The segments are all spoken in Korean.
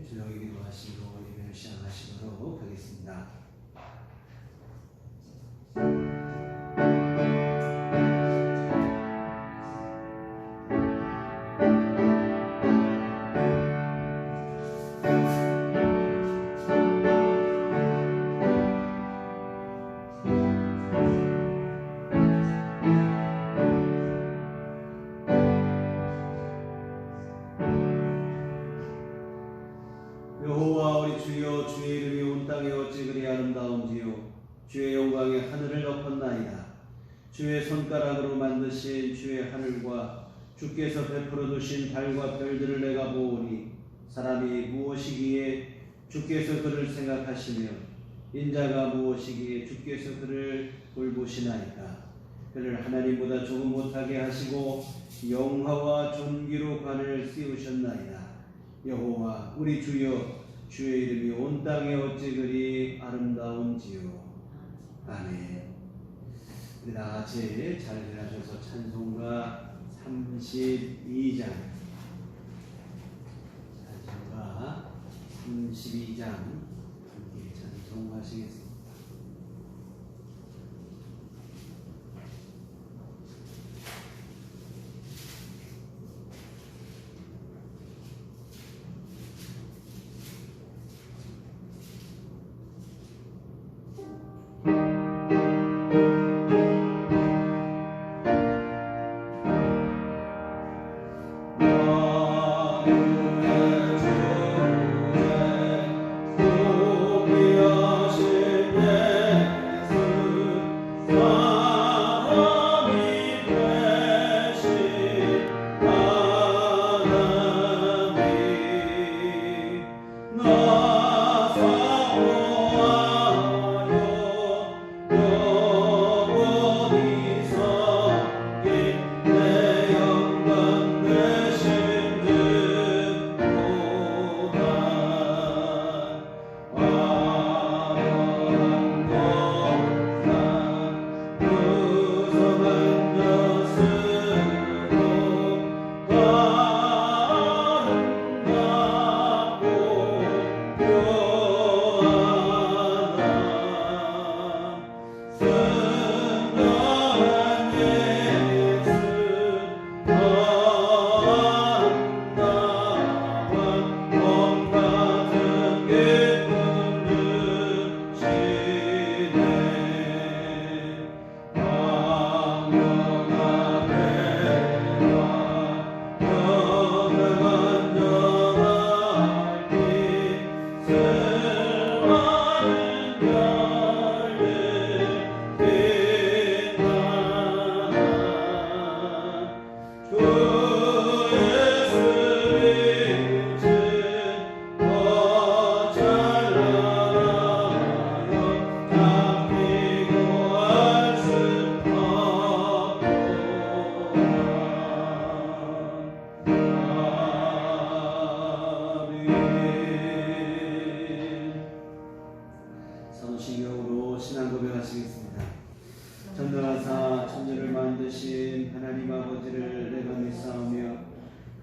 조용히 기도하시고 예배를 시작하시도록 하겠습니다. 여호와 우리 주여, 주의 이름이 온 땅에 어찌 그리 아름다운지요. 주의 영광이 하늘을 덮었나이다. 주의 손가락으로 만드신 주의 하늘과 주께서 베풀어 두신 달과 별들을 내가 보오니 사람이 무엇이기에 주께서 그를 생각하시며 인자가 무엇이기에 주께서 그를 돌보시나이까. 그를 하나님보다 조금 못하게 하시고 영화와 존귀로 관을 씌우셨나이다. 여호와 우리 주여, 주의 이름이 온 땅에 어찌 그리 아름다운지요. 아멘. 우리 다같이 잘 일어나셔서 찬송가 32장 32장 함께 찬송하시겠습니다. 사도신경으로 신앙 고백하시겠습니다. 전능하사 천지를 만드신 하나님 아버지를 내가 믿사오며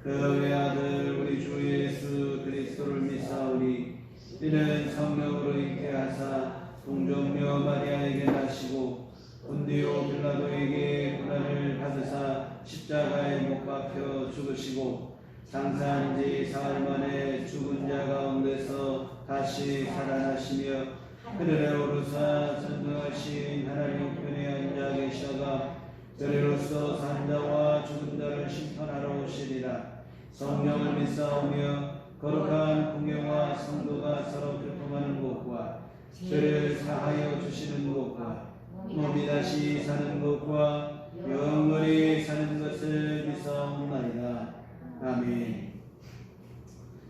그 외아들 우리 주 예수 그리스도를 믿사오니 이는 성령으로 잉태하사 동정녀 마리아에게 나시고 본디오 빌라도에게 고난을 받으사 십자가에 못 박혀 죽으시고 장사한 지 사흘 만에 죽은 자 가운데서 다시 살아나시며 하늘에 오르사 전능하신 하나님 우편에 앉아 계셔가 저리로서 산 자와 죽은 자를 심판하러 오시리라. 성령을 믿사오며 거룩한 공회와 성도가 서로 교통하는 것과 죄를 사하여 주시는 것과 몸이 다시 사는 것과 영원히 사는 것을 믿사옵나이다. 아멘.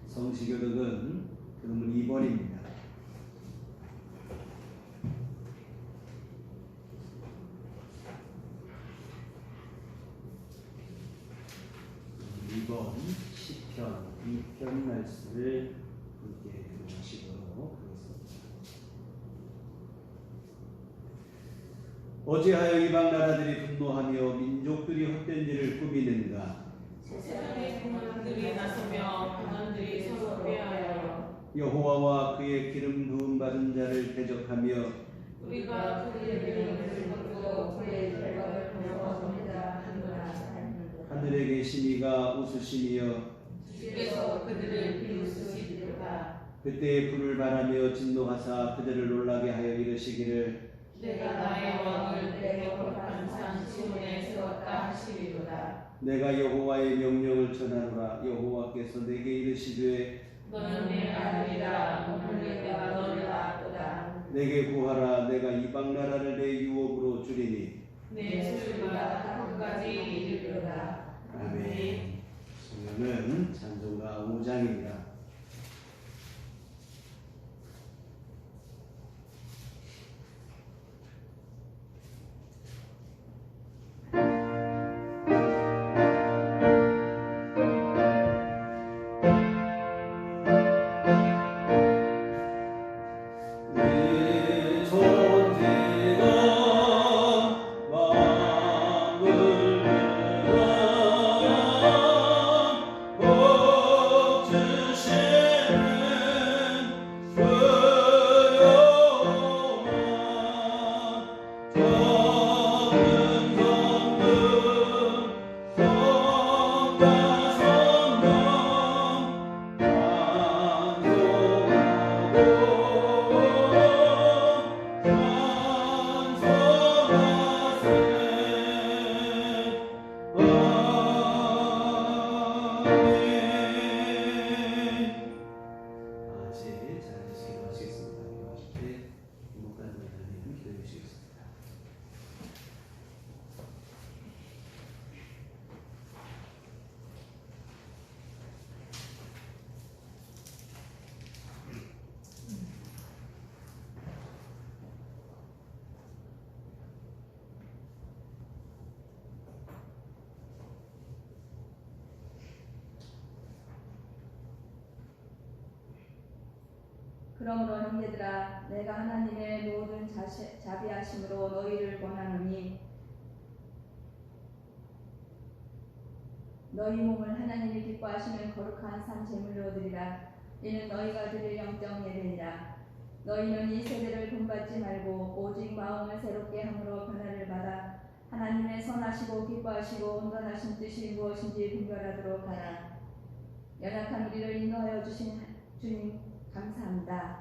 성시교독은 그러면 2번입니다. 2번 시편 2편 말씀을 함께 들으시도록 하겠습니다. 어찌하여 이방 나라들이 분노하며 민족들이 헛된 일을 꾸미는가? 세상의 공원들이 나서며 고난들이 서로 회하여 여호와와 그의 기름 부음 받은 자를 대적하며 우리가 그의 이름을 거두고 그의 결과를 보여줍니다 하노라. 하늘에 계신 이가 웃으시며 주께서 그들을 비웃으시리로다. 그때 불을 바라며 진노하사 그들을 놀라게 하여 이르시기를 내가 나의 왕을 내 거룩한 산 시온에 세웠다 하시리로다. 내가 여호와의 명령을 전하노라. 여호와께서 내게 이르시되 너는 내 아들이라. 오늘 내가 너를 낳았도다. 내게 구하라. 내가 이방 나라를 내 유업으로 주리니. 내 수유가 끝까지 이르리로다. 아멘. 성경은 찬송가 5장입니다. 그러므로 형제들아, 내가 하나님의 모든 자비하심으로 너희를 권하노니 너희 몸을 하나님이 기뻐하시는 거룩한 산 제물로 드리라. 이는 너희가 드릴 영적 예배니라. 너희는 이 세대를 본받지 말고 오직 마음을 새롭게 함으로 변화를 받아 하나님의 선하시고 기뻐하시고 온전하신 뜻이 무엇인지 분별하도록 하라. 연약한 우리를 인도하여 주신 주님 감사합니다.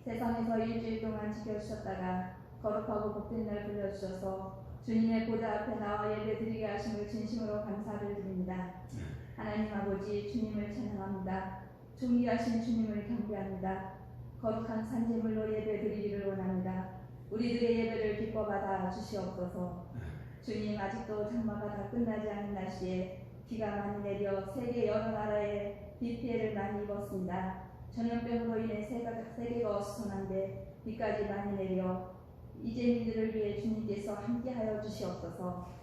세상에서 일주일 동안 지켜주셨다가 거룩하고 복된 날 불러주셔서 주님의 보좌 앞에 나와 예배드리게 하심을 진심으로 감사를 드립니다. 하나님 아버지, 주님을 찬양합니다. 존귀하신 주님을 경배합니다. 거룩한 산제물로 예배드리기를 원합니다. 우리들의 예배를 기뻐받아 주시옵소서. 주님, 아직도 장마가 다 끝나지 않은 날씨에 비가 많이 내려 세계 여러 나라에 비 피해를 많이 입었습니다. 전염병으로 인해 세계가 어수선한데 비까지 많이 내려 이재민들을 위해 주님께서 함께하여 주시옵소서.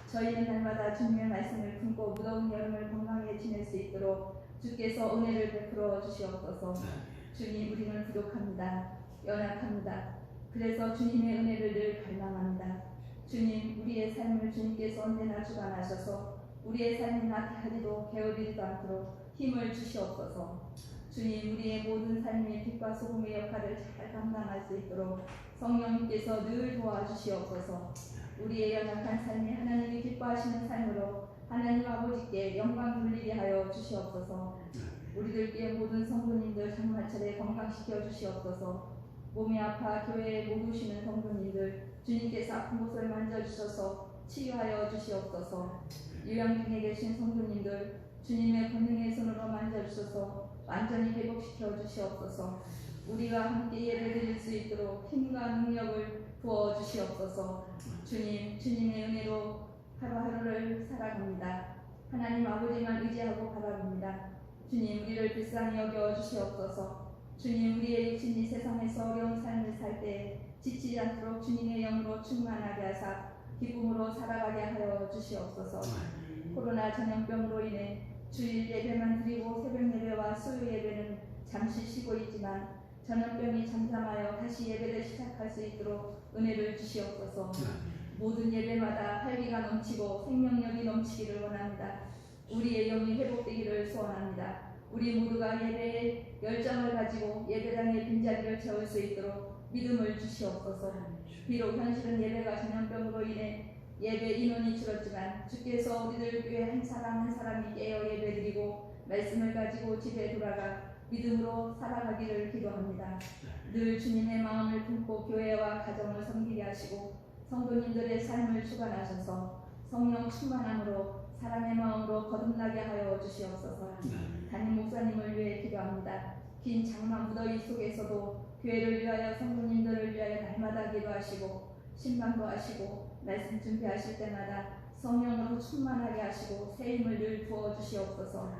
저희는 날마다 주님의 말씀을 품고 무더운 여름을 건강하게 지낼 수 있도록 주께서 은혜를 베풀어 주시옵소서. 주님, 우리는 부족합니다. 연약합니다. 그래서 주님의 은혜를 늘 갈망합니다. 주님, 우리의 삶을 주님께서 언제나 주관하셔서 우리의 삶이 나태하지도 게으르지도 않도록 힘을 주시옵소서. 주님, 우리의 모든 삶의 빛과 소금의 역할을 잘 감당할 수 있도록 성령님께서 늘 도와주시옵소서. 우리의 연약한 삶이 하나님이 기뻐하시는 삶으로 하나님 아버지께 영광 돌리게 하여 주시옵소서. 우리들께 모든 성도님들 장마철에 건강시켜 주시옵소서. 몸이 아파 교회에 못 오시는 성도님들 주님께서 아픈 곳을 만져주셔서 치유하여 주시옵소서. 요양 중에 계신 성도님들 주님의 권능의 손으로 만져주셔서 완전히 회복시켜 주시옵소서. 우리가 함께 예배드릴 수 있도록 힘과 능력을 부어 주시옵소서. 주님, 주님의 은혜로 하루하루를 살아갑니다. 하나님 아버지만 의지하고 바라봅니다. 주님, 우리를 불쌍히 여겨 주시옵소서. 주님, 우리의 육신이 세상에서 어려운 삶을 살 때 지치지 않도록 주님의 영으로 충만하게 하사 기쁨으로 살아가게 하여 주시옵소서. 코로나 전염병으로 인해 주일 예배만 드리고 새벽 예배와 수요 예배는 잠시 쉬고 있지만 전염병이 잠잠하여 다시 예배를 시작할 수 있도록 은혜를 주시옵소서. 모든 예배마다 활기가 넘치고 생명력이 넘치기를 원합니다. 우리의 영이 회복되기를 소원합니다. 우리 모두가 예배에 열정을 가지고 예배당의 빈자리를 채울 수 있도록 믿음을 주시옵소서. 비록 현실은 예배가 전염병으로 인해 예배 인원이 줄었지만 주께서 우리들 교회 한 사람 한 사람이 깨어 예배드리고 말씀을 가지고 집에 돌아가 믿음으로 살아가기를 기도합니다. 늘 주님의 마음을 품고 교회와 가정을 섬기게 하시고 성도님들의 삶을 주관하셔서 성령 충만함으로 사랑의 마음으로 거듭나게 하여 주시옵소서. 담임 목사님을 위해 기도합니다. 긴 장마 무더위 속에서도 교회를 위하여 성도님들을 위하여 날마다 기도하시고 신방도 하시고 말씀 준비하실 때마다 성령으로 충만하게 하시고 새 힘을 늘 부어주시옵소서.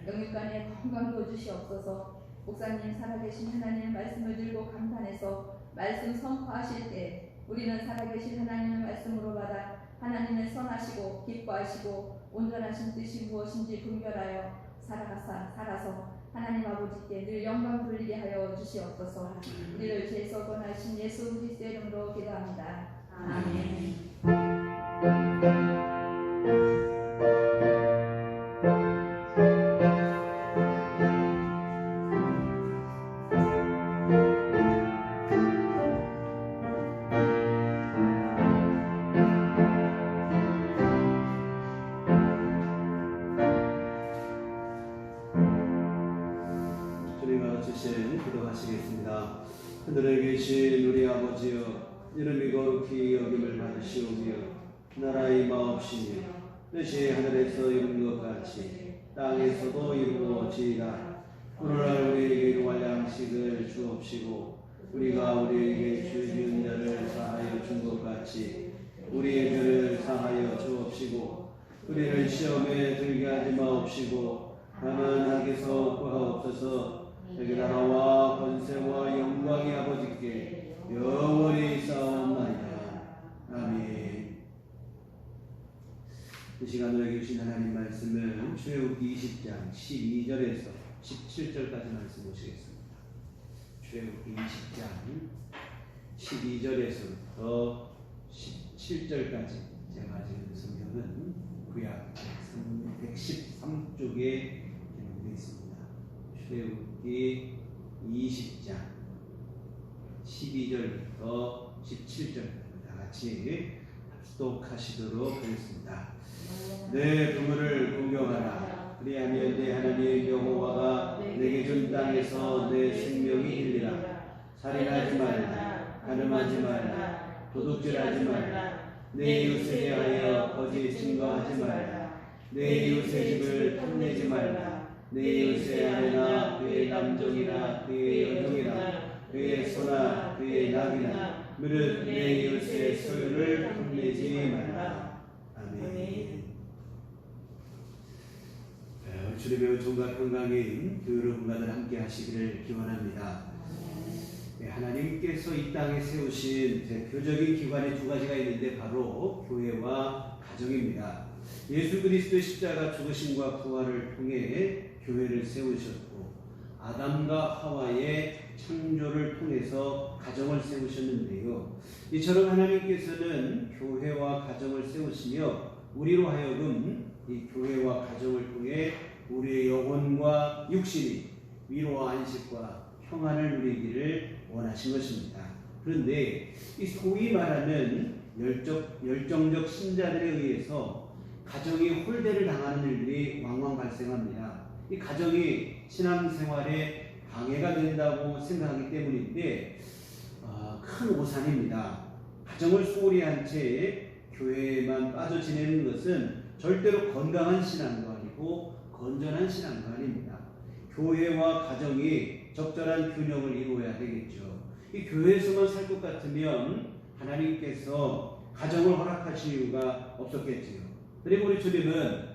영육간의 건강도 주시옵소서. 목사님 살아계신 하나님의 말씀을 들고 감탄해서 말씀 선포하실 때 우리는 살아계신 하나님의 말씀으로 받아 하나님의 선하시고 기뻐하시고 온전하신 뜻이 무엇인지 분별하여 살아서 하나님 아버지께 늘 영광 돌리게 하여 주시옵소서. 우리를 죄에서 구원하신 예수 그리스도의 이름으로 기도합니다. 아멘. 기도하시겠습니다. 하늘에 계신 우리 아버지여, 이름이 거룩히 여김을 받으시오며 나라의 마옵시며 뜻이 하늘에서 이룬 것 같이 땅에서도 이루어지이다. 오늘날 우리에게 일용할 양식을 주옵시고 우리가 우리에게 죄 지은 자를 사하여 준 것 같이 우리의 죄를 사하여 주옵시고 우리를 시험에 들게 하지 마옵시고 다만 악에서 구하옵소서. 여기 나라와 권세와 영광이 아버지께 영원히 싸움나이다. 아멘. 이 시간 우리에게 주신 하나님 말씀은 출애굽기 20장 12절에서 17절까지 말씀 보시겠습니다. 출애굽기 20장 12절에서부터 17절까지 제가 지금 성경은 구약 113쪽에 기록되어 있습니다. 출애굽기 20장 12절부터 17절까지 다 같이 합독하시도록 하겠습니다. 내 부모를 공경하라. 그리하면 내 하나님 여호와가 내게 준 땅에서 내 생명이 일리라. 살인하지 말라. 간음하지 말라. 도둑질하지 말라. 내 이웃에 대하여 거짓 증거하지 말라. 내 이웃의 집을 탐내지 말라. 내 이웃의 아내나 그의 남종이나 그의 여종이나 그의 소나 그의 낙이나 무릇 내 이웃의 소유를 탐내지 말라. 아멘. 주님의 은총과 평강이 여러분과들 함께 하시기를 기원합니다. 하나님께서 이 땅에 세우신 대표적인 기관이 두 가지가 있는데 바로 교회와 가정입니다. 예수 그리스도의 십자가 죽으심과 부활을 통해 교회를 세우셨고 아담과 하와의 창조를 통해서 가정을 세우셨는데요. 이처럼 하나님께서는 교회와 가정을 세우시며 우리로 하여금 이 교회와 가정을 통해 우리의 영혼과 육신이 위로와 안식과 평안을 누리기를 원하신 것입니다. 그런데 이 소위 말하는 열정적 신자들에 의해서 가정이 홀대를 당하는 일들이 왕왕 발생합니다. 이 가정이 신앙생활에 방해가 된다고 생각하기 때문인데 큰 오산입니다. 가정을 소홀히 한 채 교회에만 빠져 지내는 것은 절대로 건강한 신앙도 아니고 건전한 신앙도 아닙니다. 교회와 가정이 적절한 균형을 이루어야 되겠죠. 이 교회에서만 살 것 같으면 하나님께서 가정을 허락하실 이유가 없었겠지요. 그리고 우리 주님은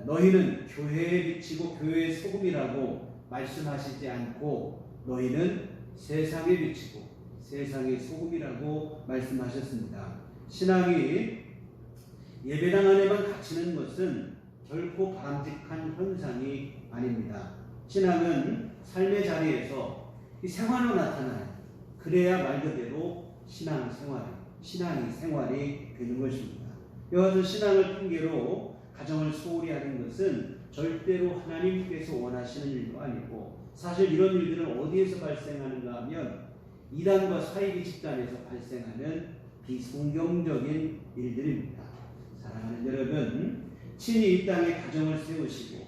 너희는 교회에 비치고 교회의 소금이라고 말씀하시지 않고 너희는 세상에 비치고 세상의 소금이라고 말씀하셨습니다. 신앙이 예배당 안에만 갇히는 것은 결코 바람직한 현상이 아닙니다. 신앙은 삶의 자리에서 이 생활로 나타나요. 그래야 말 그대로 신앙이 생활이 되는 것입니다. 여하튼 신앙을 핑계로 가정을 소홀히 하는 것은 절대로 하나님께서 원하시는 일도 아니고 사실 이런 일들은 어디에서 발생하는가 하면 이단과 사이비 집단에서 발생하는 비성경적인 일들입니다. 사랑하는 여러분, 친히 이 땅에 가정을 세우시고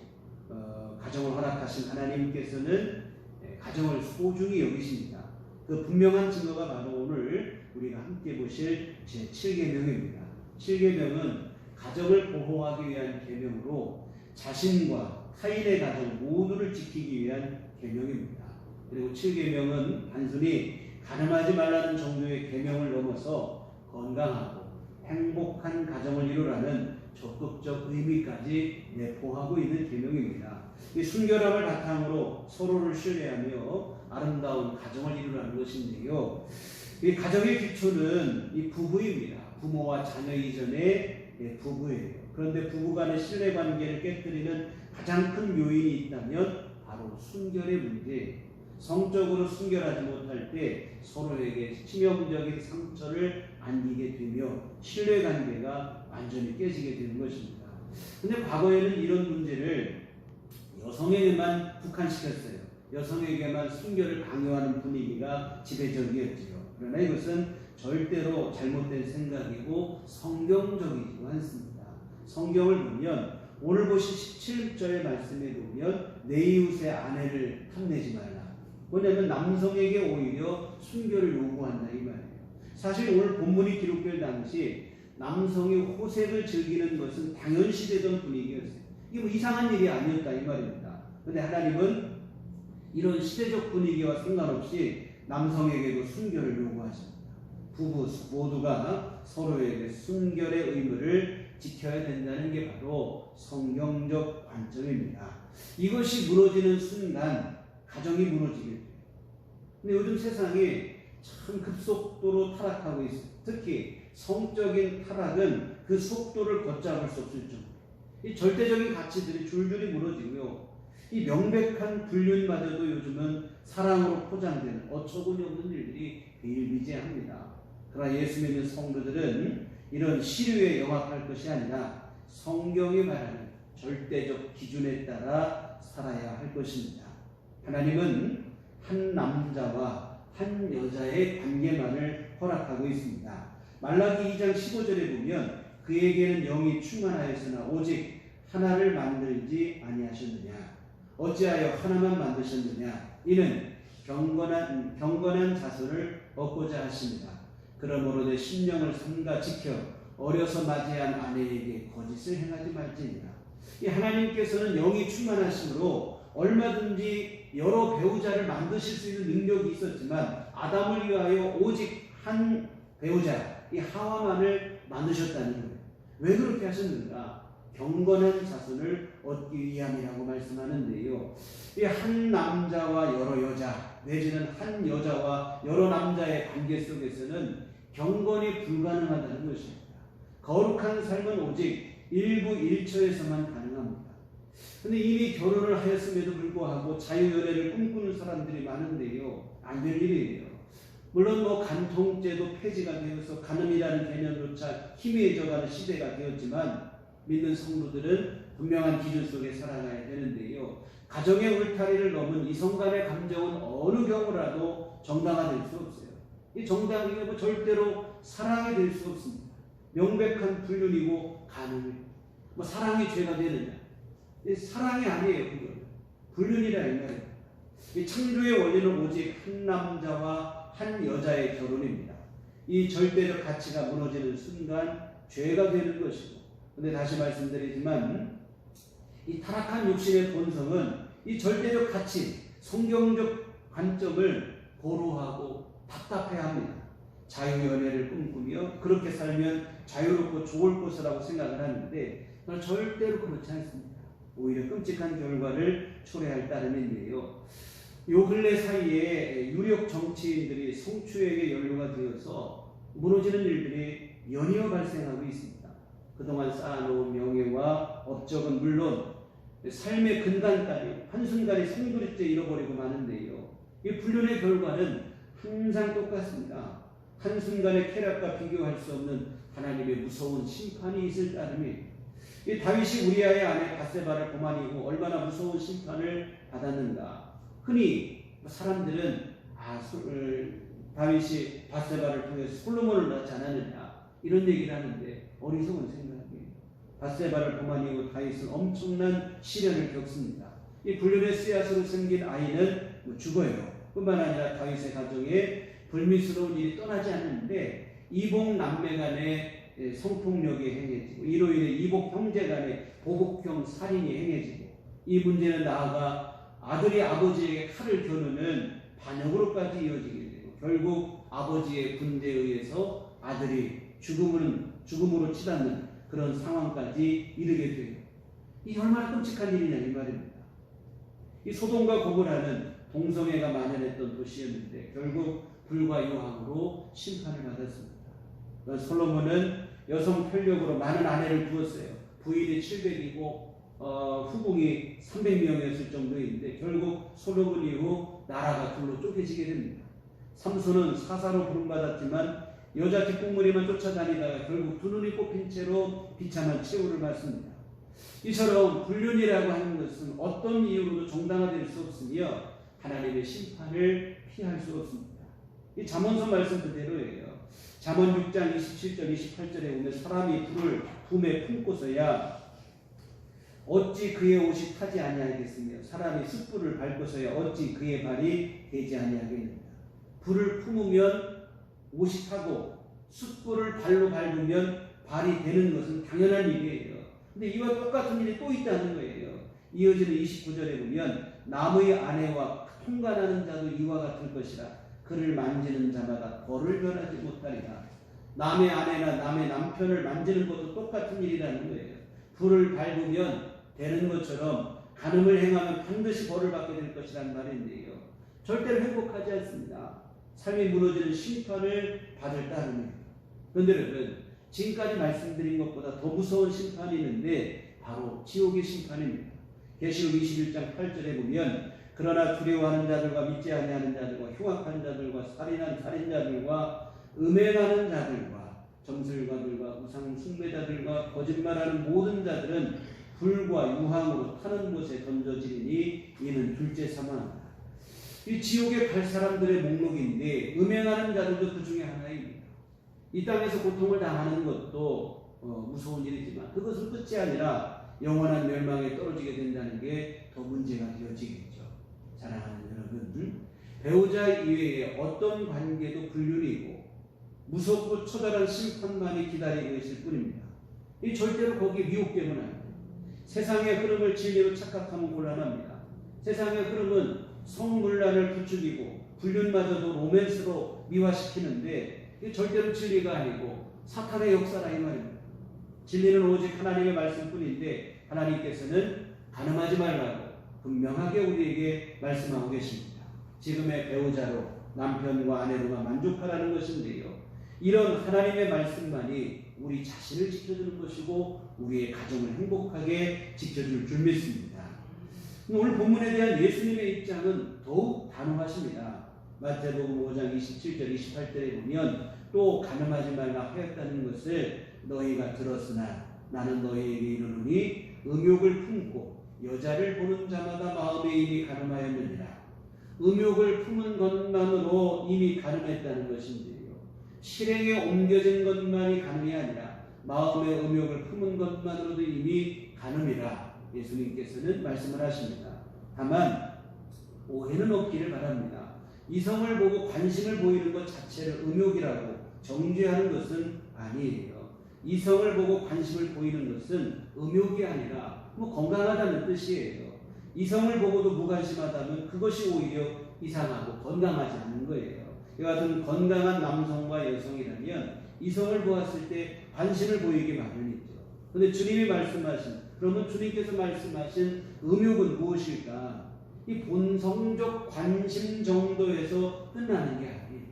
가정을 허락하신 하나님께서는 가정을 소중히 여기십니다. 그 분명한 증거가 바로 오늘 우리가 함께 보실 제7계명입니다. 7계명은 가정을 보호하기 위한 계명으로 자신과 타인의 가정 모두를 지키기 위한 계명입니다. 그리고 7계명은 단순히 가늠하지 말라는 정도의 계명을 넘어서 건강하고 행복한 가정을 이루라는 적극적 의미까지 내포하고 있는 계명입니다. 이 순결함을 바탕으로 서로를 신뢰하며 아름다운 가정을 이루라는 것인데요. 이 가정의 기초는 이 부부입니다. 부모와 자녀 이전의 부부예요. 그런데 부부간의 신뢰관계를 깨뜨리는 가장 큰 요인이 있다면 바로 순결의 문제. 성적으로 순결하지 못할 때 서로에게 치명적인 상처를 안기게 되며 신뢰관계가 완전히 깨지게 되는 것입니다. 근데 과거에는 이런 문제를 여성에게만 국한시켰어요. 여성에게만 순결을 강요하는 분위기가 지배적이었지요. 그러나 이것은 절대로 잘못된 생각이고 성경적이지도 않습니다. 성경을 보면 오늘 보신 17절의 말씀에 보면 내 이웃의 아내를 탐내지 말라. 뭐냐면 남성에게 오히려 순결을 요구한다 이 말이에요. 사실 오늘 본문이 기록될 당시 남성이 호색을 즐기는 것은 당연시되던 분위기였어요. 이게 뭐 이상한 일이 아니었다 이 말입니다. 그런데 하나님은 이런 시대적 분위기와 상관없이 남성에게도 순결을 요구하십니다. 부부 모두가 서로에게 순결의 의무를 지켜야 된다는 게 바로 성경적 관점입니다. 이것이 무너지는 순간 가정이 무너지게 돼요. 근데 요즘 세상이 참 급속도로 타락하고 있어요. 특히 성적인 타락은 그 속도를 걷잡을 수 없을 정도. 이 절대적인 가치들이 줄줄이 무너지고요. 이 명백한 불륜마저도 요즘은 사랑으로 포장되는 어처구니 없는 일들이 비일비재합니다. 그러나 예수 믿는 성도들은 이런 시류에 영합할 것이 아니라 성경이 말하는 절대적 기준에 따라 살아야 할 것입니다. 하나님은 한 남자와 한 여자의 관계만을 허락하고 있습니다. 말라기 2장 15절에 보면 그에게는 영이 충만하였으나 오직 하나를 만들지 아니하셨느냐. 어찌하여 하나만 만드셨느냐. 이는 경건한 자손을 얻고자 하십니다. 그러므로 내 심령을 삼가 지켜 어려서 맞이한 아내에게 거짓을 행하지 말지니라. 이 하나님께서는 영이 충만하심으로 얼마든지 여러 배우자를 만드실 수 있는 능력이 있었지만 아담을 위하여 오직 한 배우자, 이 하와만을 만드셨다는 거예요. 왜 그렇게 하셨는가? 경건한 자손을 얻기 위함이라고 말씀하는데요. 이 한 남자와 여러 여자, 내지는 한 여자와 여러 남자의 관계 속에서는 경건이 불가능하다는 것입니다. 거룩한 삶은 오직 일부 일처에서만 가능합니다. 근데 이미 결혼을 하였음에도 불구하고 자유연애를 꿈꾸는 사람들이 많은데요. 안 될 일이에요. 물론 간통죄도 폐지가 되어서 간음이라는 개념조차 희미해져가는 시대가 되었지만 믿는 성도들은 분명한 기준 속에 살아가야 되는데요. 가정의 울타리를 넘은 이성 간의 감정은 어느 경우라도 정당화될 수 없어요. 이 정당이고 절대로 사랑이 될 수 없습니다. 명백한 불륜이고 간음이고 사랑이 죄가 되느냐? 사랑이 아니에요. 그건 불륜이라 이 말이에요. 이 창조의 원리는 오직 한 남자와 한 여자의 결혼입니다. 이 절대적 가치가 무너지는 순간 죄가 되는 것이고, 근데 다시 말씀드리지만 이 타락한 육신의 본성은 이 절대적 가치, 성경적 관점을 고루하고 답답해합니다. 자유연애를 꿈꾸며 그렇게 살면 자유롭고 좋을 것이라고 생각을 하는데 절대로 그렇지 않습니다. 오히려 끔찍한 결과를 초래할 따름인데요. 요 근래 사이에 유력 정치인들이 성추행에 연루가 되어서 무너지는 일들이 연이어 발생하고 있습니다. 그동안 쌓아놓은 명예와 업적은 물론 삶의 근간까지 한순간에 생그릇째 잃어버리고 마는데요. 이 불륜의 결과는 항상 똑같습니다. 한순간의 쾌락과 비교할 수 없는 하나님의 무서운 심판이 있을 따름이에요. 이 다윗이 우리아의 아내 바세바를 고만이고 얼마나 무서운 심판을 받았는가. 흔히 사람들은 다윗이 밧세바를 통해서 솔로몬을 낳지 않았느냐 이런 얘기를 하는데 어리석은 생각이에요. 밧세바를 범한 이후 다윗은 엄청난 시련을 겪습니다. 이 불륜의 씨앗으로 생긴 아이는 죽어요. 뿐만 아니라 다윗의 가정에 불미스러운 일이 떠나지 않는데 이복 남매 간의 성폭력이 행해지고 이로 인해 이복 형제 간의 보복형 살인이 행해지고 이 문제는 나아가 아들이 아버지에게 칼을 겨누는 반역으로까지 이어지게 되고 결국 아버지의 군대에 의해서 아들이 죽음으로 치닫는 그런 상황까지 이르게 돼요. 이 얼마나 끔찍한 일이냐 이 말입니다. 이 소돔과 고모라는 동성애가 만연했던 도시였는데 결국 불과 유황으로 심판을 받았습니다. 솔로몬은 여성 편력으로 많은 아내를 두었어요. 부인이 700이고 후궁이 300명이었을 정도인데 결국 솔로몬 이후 나라가 둘로 쪼개지게 됩니다. 삼손은 사사로 부름받았지만 여자 뒷공무니만 쫓아다니다가 결국 두 눈이 꼽힌 채로 비참한 최후를 맞습니다. 이처럼 불륜이라고 하는 것은 어떤 이유로도 정당화될 수 없으며 하나님의 심판을 피할 수 없습니다. 이 잠언서 말씀 그대로예요. 잠언 6장 27절 28절에 보면 사람이 불을 품에 품고서야 어찌 그의 옷이 타지 아니하겠으며 사람이 숯불을 밟고서야 어찌 그의 발이 되지 아니하겠느냐. 불을 품으면 옷이 타고 숯불을 발로 밟으면 발이 되는 것은 당연한 일이에요. 근데 이와 똑같은 일이 또 있다는 거예요. 이어지는 29절에 보면 남의 아내와 통관하는 자도 이와 같을 것이라 그를 만지는 자마다 벌을 변하지 못하리라. 남의 아내나 남의 남편을 만지는 것도 똑같은 일이라는 거예요. 불을 밟으면 되는 것처럼 간음을 행하면 반드시 벌을 받게 될 것이라는 말인데요. 절대로 행복하지 않습니다. 삶이 무너지는 심판을 받을 따름입니다. 그런데 여러분 지금까지 말씀드린 것보다 더 무서운 심판이 있는데 바로 지옥의 심판입니다. 계시록 21장 8절에 보면 그러나 두려워하는 자들과 믿지 아니하는 자들과 흉악한 자들과 살인한 살인자들과 음행하는 자들과 점술가들과 우상 숭배자들과 거짓말하는 모든 자들은 불과 유황으로 타는 곳에 던져지리니 이는 둘째 사망이다. 이 지옥에 갈 사람들의 목록인데 음행하는 자들도 그 중에 하나입니다. 이 땅에서 고통을 당하는 것도 무서운 일이지만 그것은 끝이 아니라 영원한 멸망에 떨어지게 된다는 게 더 문제가 되어지겠죠. 사랑하는 여러분, 배우자 이외에 어떤 관계도 불륜이고 무섭고 처절한 심판만이 기다리고 있을 뿐입니다. 이 절대로 거기에 미혹되면 안 돼요. 세상의 흐름을 진리로 착각하면 곤란합니다. 세상의 흐름은 성문란을 부추기고 불륜마저도 로맨스로 미화시키는데 이게 절대로 진리가 아니고 사탄의 역사라 이 말입니다. 진리는 오직 하나님의 말씀뿐인데 하나님께서는 가늠하지 말라고 분명하게 우리에게 말씀하고 계십니다. 지금의 배우자로 남편과 아내로만 만족하라는 것인데요. 이런 하나님의 말씀만이 우리 자신을 지켜주는 것이고 우리의 가정을 행복하게 지켜줄 줄 믿습니다. 오늘 본문에 대한 예수님의 입장은 더욱 단호하십니다. 마태복음 5장 27절 28절에 보면 또 가늠하지 말라 하였다는 것을 너희가 들었으나 나는 너희에게 이르노니 음욕을 품고 여자를 보는 자마다 마음에 이미 가늠하였느니라. 음욕을 품은 것만으로 이미 가늠했다는 것인데요. 실행에 옮겨진 것만이 가늠이 아니라 마음의 음욕을 품은 것만으로도 이미 가늠이라 예수님께서는 말씀을 하십니다. 다만 오해는 없기를 바랍니다. 이성을 보고 관심을 보이는 것 자체를 음욕이라고 정죄하는 것은 아니에요. 이성을 보고 관심을 보이는 것은 음욕이 아니라 건강하다는 뜻이에요. 이성을 보고도 무관심하다면 그것이 오히려 이상하고 건강하지 않은 거예요. 이와 같은 건강한 남성과 여성이라면 이성을 보았을 때 관심을 보이기 마련이죠. 그런데 주님이 말씀하신, 그러면 주님께서 말씀하신 음욕은 무엇일까? 이 본성적 관심 정도에서 끝나는 게 아니에요.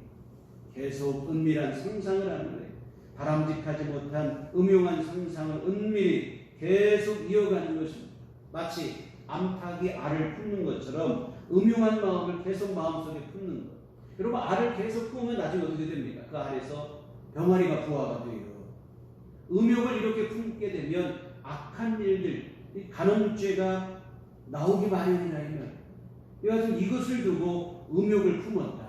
계속 은밀한 상상을 하는 거예요. 바람직하지 못한 음흉한 상상을 은밀히 계속 이어가는 것입니다. 마치 암탉이 알을 품는 것처럼 음흉한 마음을 계속 마음속에 품는 것. 여러분 알을 계속 품으면 나중에 어떻게 됩니까? 그 알에서 병아리가 부화가 돼요. 음욕을 이렇게 품게 되면 악한 일들, 간음죄가 나오기 마련이라 이면 여하튼 이것을 두고 음욕을 품었다.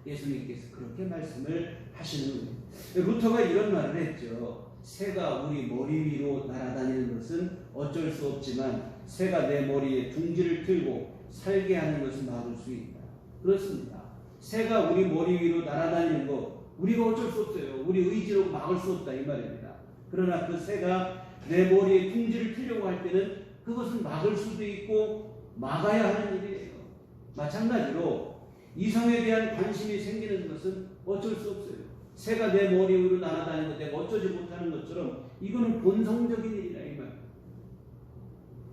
예수님께서 그렇게 말씀을 하시는 겁니다. 루터가 이런 말을 했죠. 새가 우리 머리 위로 날아다니는 것은 어쩔 수 없지만 새가 내 머리에 둥지를 틀고 살게 하는 것은 막을 수 있다. 그렇습니다. 새가 우리 머리 위로 날아다니는 것 우리가 어쩔 수 없어요. 우리 의지로 막을 수 없다 이 말입니다. 그러나 그 새가 내 머리에 둥지를 틀려고 할 때는 그것은 막을 수도 있고 막아야 하는 일이에요. 마찬가지로 이성에 대한 관심이 생기는 것은 어쩔 수 없어요. 새가 내 머리 위로 날아다니는 것 내가 어쩌지 못하는 것처럼 이거는 본성적인 일이라 이 말.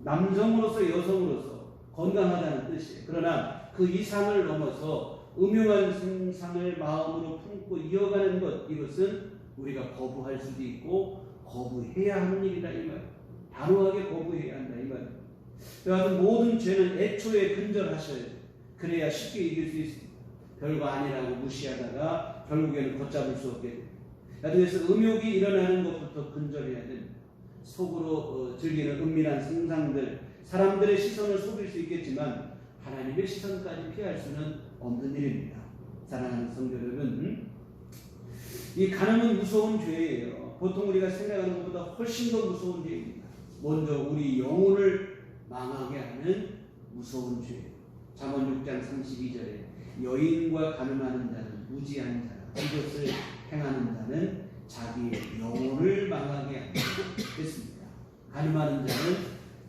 남성으로서 여성으로서 건강하다는 뜻이에요. 그러나 그 이상을 넘어서 음흉한 생상을 마음으로 품고 이어가는 것 이것은 우리가 거부할 수도 있고 거부해야 하는 일이다 이 말. 단호하게 거부해야 한다 이 말. 여하튼 모든 죄는 애초에 근절하셔야 돼요. 그래야 쉽게 이길 수 있습니다. 별거 아니라고 무시하다가 결국에는 걷잡을 수 없게 됩니다. 그래서 음욕이 일어나는 것부터 근절해야 됩니다. 속으로 즐기는 은밀한 생상들, 사람들의 시선을 속일 수 있겠지만 하나님의 시선까지 피할 수는 없는 일입니다. 사랑하는 성도 여러분, 이 간음은 무서운 죄예요. 보통 우리가 생각하는 것보다 훨씬 더 무서운 죄입니다. 먼저 우리 영혼을 망하게 하는 무서운 죄. 잠언 6장 32절에 여인과 간음하는 자는 무지한 자라 이것을 행하는 자는 자기의 영혼을 망하게 한다. 됐습니다. 간음하는 자는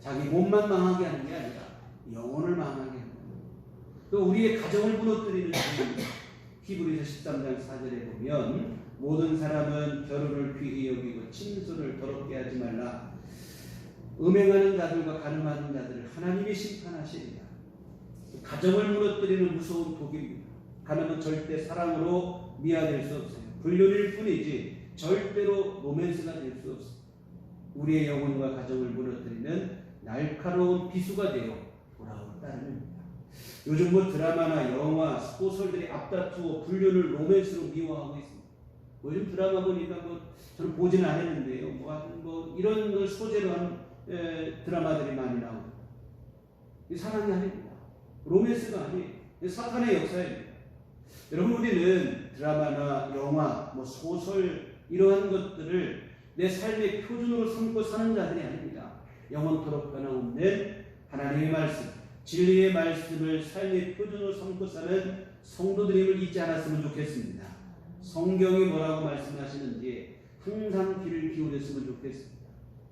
자기 몸만 망하게 하는 게 아니라 영혼을 망하게 한다. 또 우리의 가정을 무너뜨리는 죄입니다. 히브리서 13장 4절에 보면 모든 사람은 결혼을 귀히 여기고 친손을 더럽게 하지 말라. 음행하는 자들과 간음하는 자들을 하나님이 심판하시리라. 가정을 무너뜨리는 무서운 독입니다. 간음은 절대 사랑으로 미화될 수 없어요. 불륜일 뿐이지 절대로 로맨스가 될 수 없어요. 우리의 영혼과 가정을 무너뜨리는 날카로운 비수가 되어 돌아올 따름입니다. 요즘 드라마나 영화, 소설들이 앞다투어 불륜을 로맨스로 미화하고 있습니다. 요즘 드라마 보니까 저는 보지는 않았는데요. 이런 걸 소재로 한 드라마들이 많이 나옵니다. 이 사랑이 아닙니다. 로맨스가 아니에요. 사탄의 역사입니다. 여러분 우리는 드라마나 영화, 소설 이러한 것들을 내 삶의 표준으로 삼고 사는 자들이 아닙니다. 영원토록 변함없는 하나님의 말씀, 진리의 말씀을 삶의 표준으로 삼고 사는 성도들임을 잊지 않았으면 좋겠습니다. 성경이 뭐라고 말씀하시는지 항상 귀를 기울였으면 좋겠습니다.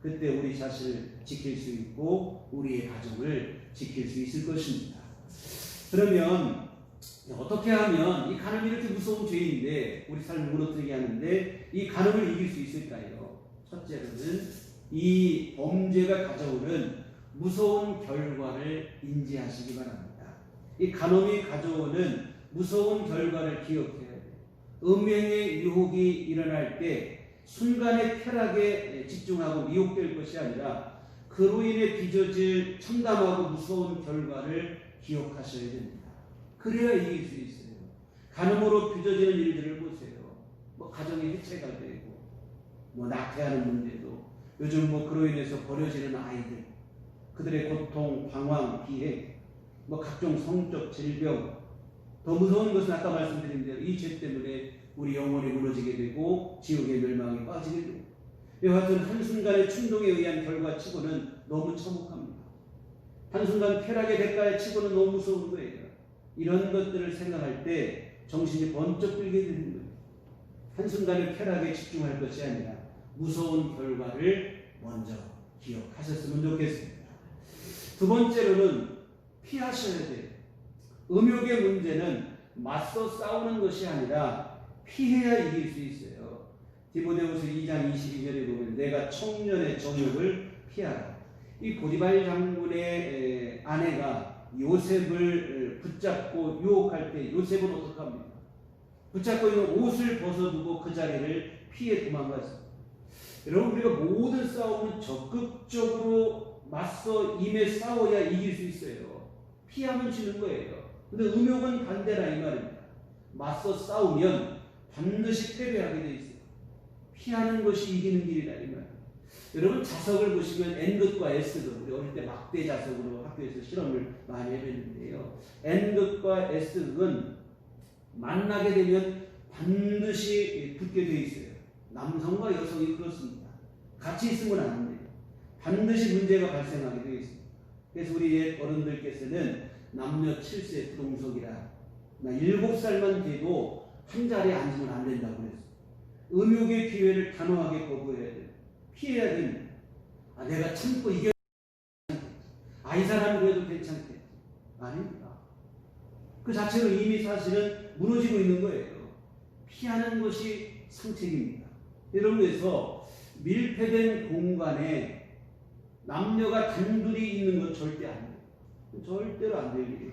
그때 우리 자신을 지킬 수 있고 우리의 가정을 지킬 수 있을 것입니다. 그러면 어떻게 하면 이 간음이 이렇게 무서운 죄인데 우리 삶을 무너뜨리게 하는데 이 간음을 이길 수 있을까요? 첫째로는 이 범죄가 가져오는 무서운 결과를 인지하시기 바랍니다. 이 간음이 가져오는 무서운 결과를 기억해야 돼요. 음행의 유혹이 일어날 때 순간의 쾌락에 집중하고 미혹될 것이 아니라 그로 인해 빚어질 참담하고 무서운 결과를 기억하셔야 됩니다. 그래야 이길 수 있어요. 간음으로 빚어지는 일들을 보세요. 가정이 해체가 되고 낙태하는 문제도 요즘 그로 인해서 버려지는 아이들 그들의 고통, 방황, 비행 각종 성적 질병 더 무서운 것은 아까 말씀드린 대로 이 죄 때문에 우리 영혼이 무너지게 되고 지옥의 멸망에 빠지게 되고 여하튼 한순간의 충동에 의한 결과치고는 너무 참혹합니다. 한순간 쾌락의 대가에 치고는 너무 무서운 거예요. 이런 것들을 생각할 때 정신이 번쩍 들게 되는 거예요. 한순간의 쾌락에 집중할 것이 아니라 무서운 결과를 먼저 기억하셨으면 좋겠습니다. 두 번째로는 피하셔야 돼요. 음욕의 문제는 맞서 싸우는 것이 아니라 피해야 이길 수 있어요. 디모데후서 2장 22절에 보면 내가 청년의 정욕을 피하라. 이 보디발 장군의 아내가 요셉을 붙잡고 유혹할 때 요셉은 어떻게 합니까? 붙잡고 있는 옷을 벗어두고 그 자리를 피해 도망갔습니다. 여러분 우리가 모든 싸움은 적극적으로 맞서 임해 싸워야 이길 수 있어요. 피하면 지는 거예요. 근데 음욕은 반대라 이 말입니다. 맞서 싸우면 반드시 패배하게 돼 있어요. 피하는 것이 이기는 길이라 이 말입니다. 여러분 자석을 보시면 N극과 S극, 우리 어릴 때 막대 자석으로 학교에서 실험을 많이 해봤는데요. N극과 S극은 만나게 되면 반드시 붙게 되어 있어요. 남성과 여성이 그렇습니다. 같이 있으면 안 돼요. 반드시 문제가 발생하게 되어 있습니다. 그래서 우리 옛 어른들께서는 남녀 7세 부동석이라 7살만 돼도 한 자리에 앉으면 안 된다고 그랬어요. 음욕의 기회를 단호하게 거부해야 돼요. 피해야 됩니다. 내가 참고 이겨 이 사람 그래도 괜찮겠지. 아닙니다. 그 자체로 이미 사실은 무너지고 있는 거예요. 피하는 것이 상책입니다. 여러분, 그래서 밀폐된 공간에 남녀가 단둘이 있는 건 절대 안 돼요. 절대로 안 될 일이에요.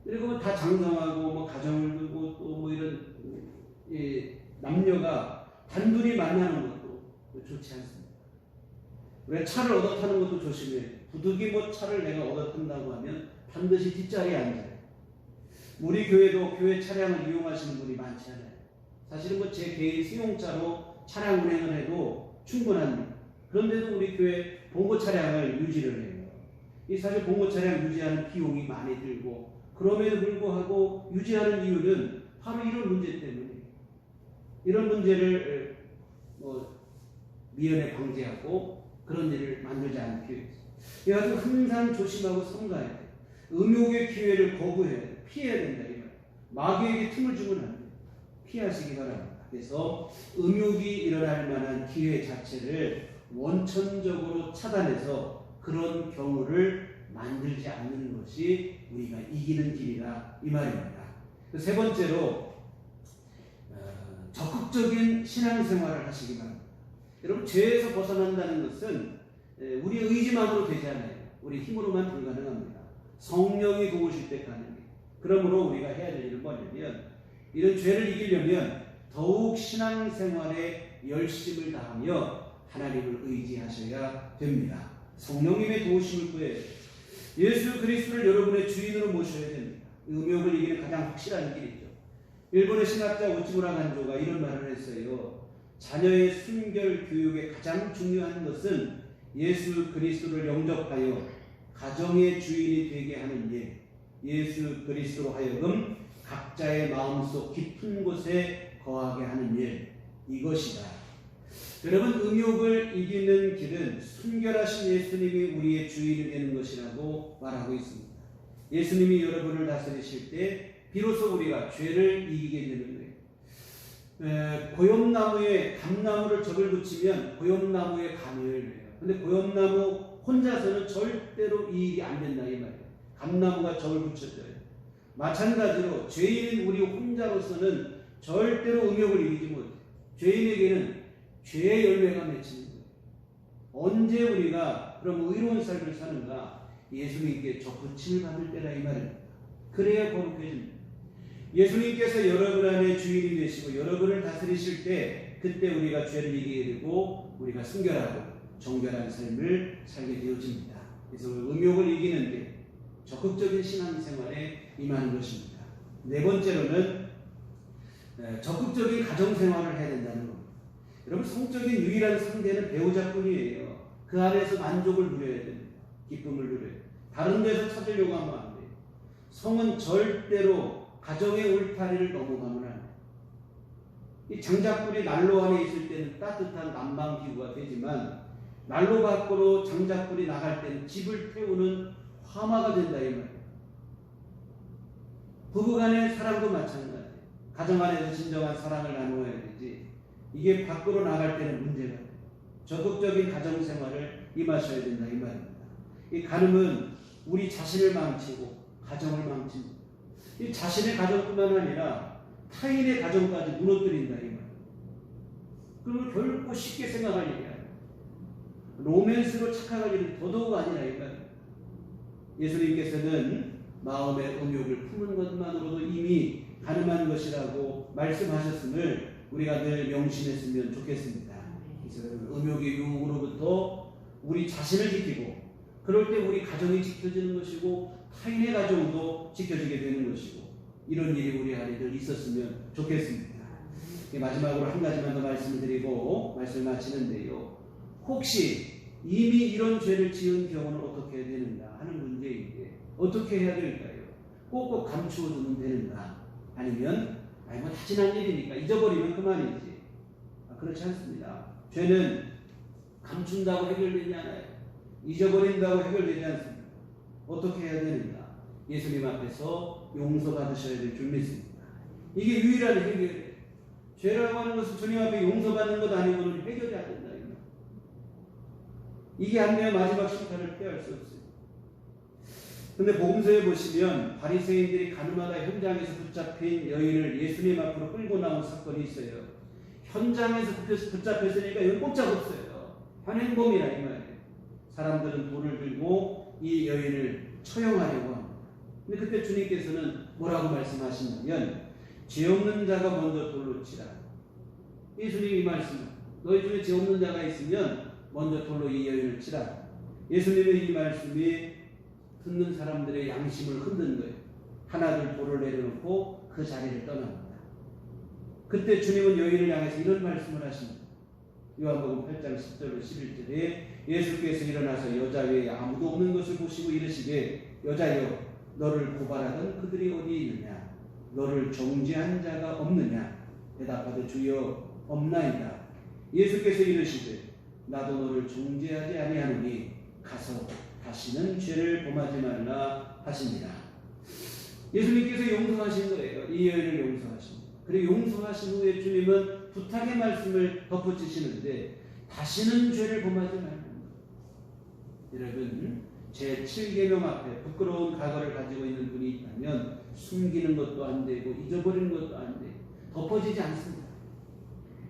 그리고 다 장성하고 가정을 두고 또 이런 남녀가 단둘이 만나는 것도 좋지 않습니다. 우리가 차를 얻어 타는 것도 조심해야 돼요. 부득이 차를 내가 얻어 탄다고 하면 반드시 뒷자리에 앉아요. 우리 교회도 교회 차량을 이용하시는 분이 많지 않아요. 사실은 제 개인 승용차로 차량 운행을 해도 충분합니다. 그런데도 우리 교회 봉고 차량을 유지를 해요. 이 사실 봉고 차량 유지하는 비용이 많이 들고, 그럼에도 불구하고 유지하는 이유는 바로 이런 문제 때문에, 이런 문제를 미연에 방지하고 그런 일을 만들지 않기 위해서. 그래서 항상 조심하고 삼가야 돼요. 음욕의 기회를 거부해야 돼요. 피해야 된다 이 말. 마귀에게 틈을 주면 안 돼요. 피하시기 바랍니다. 그래서 음욕이 일어날 만한 기회 자체를 원천적으로 차단해서 그런 경우를 만들지 않는 것이 우리가 이기는 길이다 이 말입니다. 세 번째로 적극적인 신앙생활을 하시기 바랍니다. 여러분, 죄에서 벗어난다는 것은 우리의 의지만으로 되지 않아요. 우리 힘으로만 불가능합니다. 성령이 도우실 때 가능해요. 그러므로 우리가 해야 될 일은 뭐냐면, 이런 죄를 이기려면 더욱 신앙생활에 열심을 다하며 하나님을 의지하셔야 됩니다. 성령님의 도우심을 구해야 돼요. 예수 그리스도를 여러분의 주인으로 모셔야 됩니다. 음욕을 이기는 가장 확실한 길이죠. 일본의 신학자 우치무라 간조가 이런 말을 했어요. 자녀의 순결 교육의 가장 중요한 것은 예수 그리스도를 영접하여 가정의 주인이 되게 하는 일, 예수 그리스도로 하여금 각자의 마음속 깊은 곳에 거하게 하는 일, 이것이다. 여러분, 음욕을 이기는 길은 순결하신 예수님이 우리의 주인이 되는 것이라고 말하고 있습니다. 예수님이 여러분을 다스리실 때 비로소 우리가 죄를 이기게 되는 거예요. 고염나무에 감나무를 적을 붙이면 고염나무에 감을 해요. 근데 고염나무 혼자서는 절대로 이 일이 안 된다 이 말이에요. 감나무가 적을 붙여줘요. 마찬가지로 죄인인 우리 혼자로서는 절대로 음욕을 이기지 못해요. 죄인에게는 죄의 열매가 맺히는 거예요. 언제 우리가 그럼 의로운 삶을 사는가? 예수님께 접붙임을 받을 때라 이 말입니다. 그래야 거룩해집니다. 예수님께서 여러분 안에 주인이 되시고 여러분을 다스리실 때, 그때 우리가 죄를 이기게 되고 우리가 순결하고 정결한 삶을 살게 되어집니다. 그래서 음욕을 이기는 게 적극적인 신앙생활에 임하는 것입니다. 네 번째로는 적극적인 가정생활을 해야 된다는 겁니다. 여러분, 성적인 유일한 상대는 배우자뿐이에요. 그 안에서 만족을 누려야 됩니다. 기쁨을 누려야 돼요. 다른 데서 찾으려고 하면 안 돼요. 성은 절대로 가정의 울타리를 넘어가면 안 돼요. 이 장작불이 난로 안에 있을 때는 따뜻한 난방기구가 되지만, 난로 밖으로 장작불이 나갈 때는 집을 태우는 화마가 된다 이 말이에요. 부부간의 사랑도 마찬가지예요. 가정 안에서 진정한 사랑을 나누어야 되지, 이게 밖으로 나갈 때는 문제가 돼요. 적극적인 가정생활을 임하셔야 된다 이 말입니다. 이 간음은 우리 자신을 망치고 가정을 망칩니다. 이 자신의 가정뿐만 아니라 타인의 가정까지 무너뜨린다 이 말이에요. 그걸 결코 쉽게 생각할 일이 아니에요. 로맨스로 착각할 일은 더더욱 아니라 이 말이에요. 예수님께서는 마음의 음욕을 품은 것만으로도 이미 가늠한 것이라고 말씀하셨음을 우리가 늘 명심했으면 좋겠습니다. 그래서 음욕의 유혹으로부터 우리 자신을 지키고, 그럴 때 우리 가정이 지켜지는 것이고 타인의 가정도 지켜지게 되는 것이고, 이런 일이 우리 안에 늘 있었으면 좋겠습니다. 마지막으로 한 가지만 더 말씀을 드리고 말씀을 마치는데요. 혹시 이미 이런 죄를 지은 경우는 어떻게 해야 되는가 하는 문제인데 어떻게 해야 될까요? 꼭꼭 감추어두면 되는가? 아니면 뭐 다 지난 일이니까 잊어버리면 그만이지. 그렇지 않습니다. 죄는 감춘다고 해결되지 않아요. 잊어버린다고 해결되지 않습니다. 어떻게 해야 되는가? 예수님 앞에서 용서받으셔야 될 줄 믿습니다. 이게 유일한 해결이에요. 죄라고 하는 것은 주님 앞에 용서받는 것 아니고는 해결이 안 된다. 이게 안 되면 마지막 심판을 피할 수 없어요. 근데 복음서에 보시면 바리새인들이 가늠하다 현장에서 붙잡힌 여인을 예수님 앞으로 끌고 나온 사건이 있어요. 현장에서 붙잡혔으니까 여기 꼼짝 없어요. 현행범이라 이 말이에요. 사람들은 돌을 들고 이 여인을 처형하려고 합니다. 근데 그때 주님께서는 뭐라고 말씀하시냐면 죄 없는 자가 먼저 돌로 치라. 예수님이 말씀, 너희 중에 죄 없는 자가 있으면 먼저 돌로 이 여인을 치라. 예수님의 이 말씀이 듣는 사람들의 양심을 흔든 거예요. 하나둘 돌을 내려놓고 그 자리를 떠납니다. 그때 주님은 여인을 향해서 이런 말씀을 하십니다. 요한복음 8장 10절로 11절에 예수께서 일어나서 여자 외에 아무도 없는 것을 보시고 이르시되 여자여 너를 고발하던 그들이 어디 있느냐? 너를 정죄한 자가 없느냐? 대답하되 주여 없나이다. 예수께서 이르시되 나도 너를 정죄하지 아니하노니 가서 다시는 죄를 범하지 말라 하시니라. 예수님께서 용서하신 거예요. 이 여인을 용서하십니다. 그리고 용서하신 후에 주님은 부탁의 말씀을 덧붙이시는데 다시는 죄를 범하지 말라. 여러분 제7계명 앞에 부끄러운 과거를 가지고 있는 분이 있다면 숨기는 것도 안 되고 잊어버리는 것도 안 되고 덮어지지 않습니다.